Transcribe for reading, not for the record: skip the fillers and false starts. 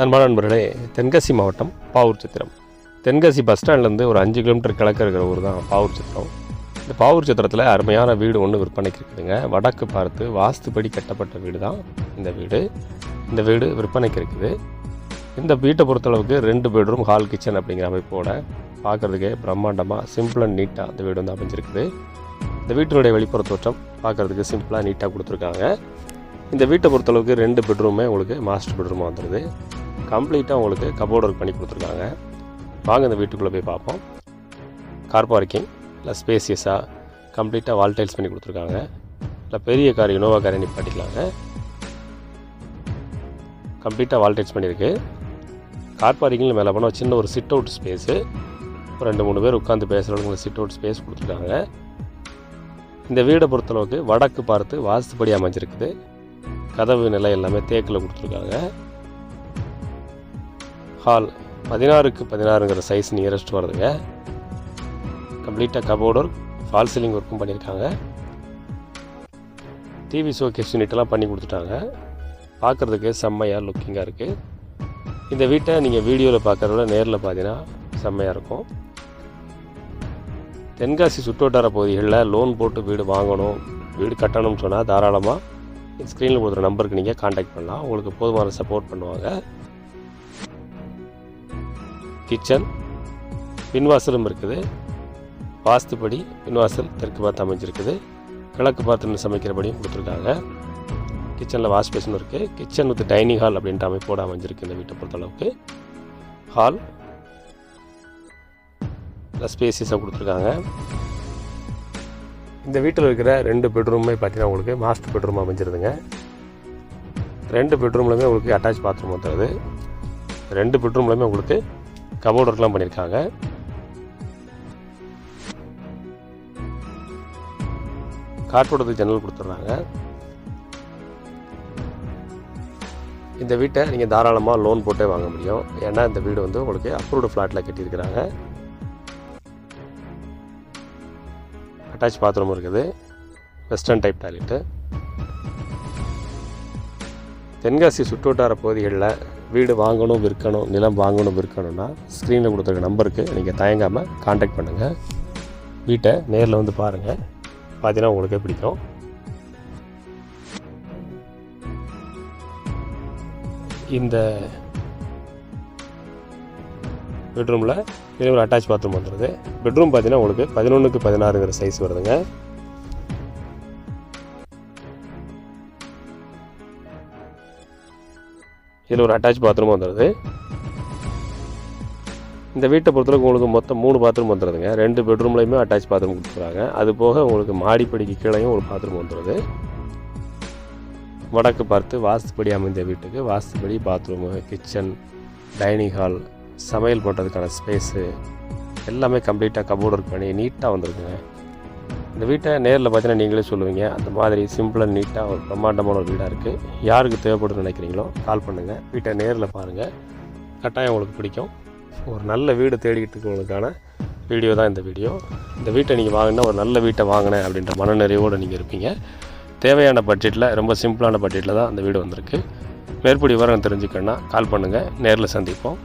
அன்பான நண்பர்களே, தென்காசி மாவட்டம் பாவூர் சத்திரம். தென்காசி பஸ் ஸ்டாண்ட்லேருந்து ஒரு 5 கிலோமீட்டர் கிழக்க இருக்கிற ஊர் தான் பாவூர் சத்திரம். இந்த பாவூர் சத்திரத்தில் அருமையான வீடு ஒன்று விற்பனைக்கு இருக்குதுங்க. வடக்கு பார்த்து வாஸ்துப்படி கட்டப்பட்ட வீடு தான் இந்த வீடு. இந்த வீடு விற்பனைக்கு இருக்குது. இந்த வீட்டை பொறுத்தளவுக்கு 2 பெட்ரூம் ஹால் கிச்சன் அப்படிங்கிற அமைப்போட பார்க்குறதுக்கே பிரம்மாண்டமாக சிம்பிள் அண்ட் நீட்டாக இந்த வீடு வந்து அமைஞ்சிருக்குது. இந்த வீட்டினுடைய வெளிப்புற தோற்றம் பார்க்குறதுக்கு சிம்பிளாக நீட்டாக கொடுத்துருக்காங்க. இந்த வீட்டை பொறுத்தளவுக்கு 2 பெட்ரூமே உங்களுக்கு மாஸ்டர் பெட்ரூமாக வந்துடுது. கம்ப்ளீட்டாக உங்களுக்கு கபோர்டு ஒர்க் பண்ணி கொடுத்துருக்காங்க. வாங்க இந்த வீட்டுக்குள்ளே போய் பார்ப்போம். கார் பார்க்கிங் இல்லை ஸ்பேசியஸாக கம்ப்ளீட்டாக வால் டைல்ஸ் பண்ணி கொடுத்துருக்காங்க. இல்லை பெரிய கார் இனோவா காரை நிப்பாட்டிக்கலாங்க. கம்ப்ளீட்டாக வால் டைல்ஸ் பண்ணியிருக்கு. கார் பார்க்கிங்கில் மேலே போனால் சின்ன ஒரு சிட் அவுட் ஸ்பேஸு, 2-3 பேர் உட்காந்து பேசுகிறவங்களுக்கு சிட் அவுட் ஸ்பேஸ் கொடுத்துருக்காங்க. இந்த வீடை பொறுத்தளவுக்கு வடக்கு பார்த்து வாஸ்துப்படி அமைஞ்சிருக்குது. கதவு நிலை எல்லாமே தேக்கில் கொடுத்துருக்காங்க. ஹால் 16x16ங்கிற சைஸ் நியரஸ்ட் வருதுங்க. கம்ப்ளீட்டாக கபோர்டு ஒர்க், ஃபால் சீலிங் ஒர்க்கும் பண்ணியிருக்காங்க. டிவி ஷோகேஸ் யூனிட்டெல்லாம் பண்ணி கொடுத்துட்டாங்க. பார்க்குறதுக்கு செம்மையாக லுக்கிங்காக இருக்குது. இந்த வீட்டை நீங்கள் வீடியோவில் பார்க்குறத நேரில் பார்த்தீங்கன்னா செம்மையாக இருக்கும். தென்காசி சுற்றுவட்டார பகுதிகளில் லோன் போட்டு வீடு வாங்கணும், வீடு கட்டணும்னு சொன்னால் தாராளமாக ஸ்க்ரீனில் கொடுக்குற நம்பருக்கு நீங்கள் காண்டாக்ட் பண்ணலாம். உங்களுக்கு போதுமான சப்போர்ட் பண்ணுவாங்க. கிச்சன் பின்வாசலும் இருக்குது. வாஸ்துப்படி பின்வாசல் தெற்கு பார்த்து அமைஞ்சிருக்குது. கிழக்கு பார்த்து சமைக்கிறபடியும் கொடுத்துருக்காங்க. கிச்சனில் வாஷ் பேஷனும் இருக்குது. கிச்சன் வித் டைனிங் ஹால் அப்படின்ற அமைப்போடு அமைஞ்சிருக்கு இந்த வீட்டை பொறுத்தளவுக்கு. ஹால் ஸ்பேசியஸாக கொடுத்துருக்காங்க. இந்த வீட்டில் இருக்கிற 2 பெட்ரூமே பார்த்தீங்கன்னா உங்களுக்கு மாஸ்டர் பெட்ரூம் அமைஞ்சிருதுங்க. 2 பெட்ரூம்லையுமே உங்களுக்கு அட்டாச் பாத்ரூம் வந்துடுது. 2 பெட்ரூம்லையுமே உங்களுக்கு கபோர்டு ஒர்க்லாம் பண்ணியிருக்காங்க. காற்றோடது ஜன்னல் கொடுத்துட்றாங்க. இந்த வீட்டை நீங்கள் தாராளமாக லோன் போட்டே வாங்க முடியும். ஏன்னா இந்த வீடு வந்து உங்களுக்கு அப்ரூவ்டு ஃப்ளாட்டில் கட்டியிருக்கிறாங்க. அட்டாச் பாத்ரூம் இருக்குது. Western type toilet. தென்காசி சுற்றுவட்டார பகுதிகளில் வீடு வாங்கணும் விற்கணும், நிலம் வாங்கணும் விற்கணும்னா ஸ்க்ரீனில் கொடுத்துருக்க நம்பருக்கு நீங்கள் தயங்காமல் காண்டாக்ட் பண்ணுங்கள். வீட்டை நேரில் வந்து பாருங்கள். பார்த்தீங்கன்னா உங்களுக்கே பிடிக்கும். இந்த பெட்ரூமில் இதே ஒரு அட்டாச் பாத்ரூம் வந்துடுது. பெட்ரூம் பார்த்தீங்கன்னா உங்களுக்கு 11x16ங்கிற சைஸ் வருதுங்க. இதில் ஒரு அட்டாச் பாத்ரூம் வந்துடுது. இந்த வீட்டை பொறுத்தளவுக்கு உங்களுக்கு மொத்தம் 3 பாத்ரூம் வந்துடுதுங்க. 2 பெட்ரூம்லையுமே அட்டாச் பாத்ரூம் கொடுத்துருக்காங்க. அது போக உங்களுக்கு மாடிப்படிக்கு கீழேயும் ஒரு பாத்ரூம் வந்துடுது. வடக்கு பார்த்து வாஸ்துப்படி அமைந்த வீட்டுக்கு வாஸ்துப்படி பாத்ரூமு, கிச்சன், டைனிங் ஹால், சமையல் பண்ணுறதுக்கான ஸ்பேஸு எல்லாமே கம்ப்ளீட்டாக கபோர்டு ஒர்க் பண்ணி நீட்டாக வந்துருக்குங்க. இந்த வீட்டை நேரில் பார்த்தீங்கன்னா நீங்களே சொல்லுவீங்க, அந்த மாதிரி சிம்பிள் அண்ட் நீட்டாக ஒரு பிரம்மாண்டமான ஒரு வீடாக இருக்குது. யாருக்கு தேவைப்படுன்னு நினைக்கிறீங்களோ கால் பண்ணுங்கள். வீட்டை நேரில் பாருங்கள், கட்டாயம் உங்களுக்கு பிடிக்கும். ஒரு நல்ல வீடு தேடிக்கிட்டு இருக்கிறவங்களுக்கான வீடியோ தான் இந்த வீடியோ. இந்த வீட்டை நீங்கள் வாங்கினா ஒரு நல்ல வீட்டை வாங்கினேன் அப்படின்ற மனநிறைவோடு நீங்கள் இருப்பீங்க. தேவையான பட்ஜெட்டில், ரொம்ப சிம்பிளான பட்ஜெட்டில் தான் அந்த வீடு வந்திருக்கு. மேற்படி விவரம் தெரிஞ்சுக்கணுன்னா கால் பண்ணுங்கள். நேரில் சந்திப்போம்.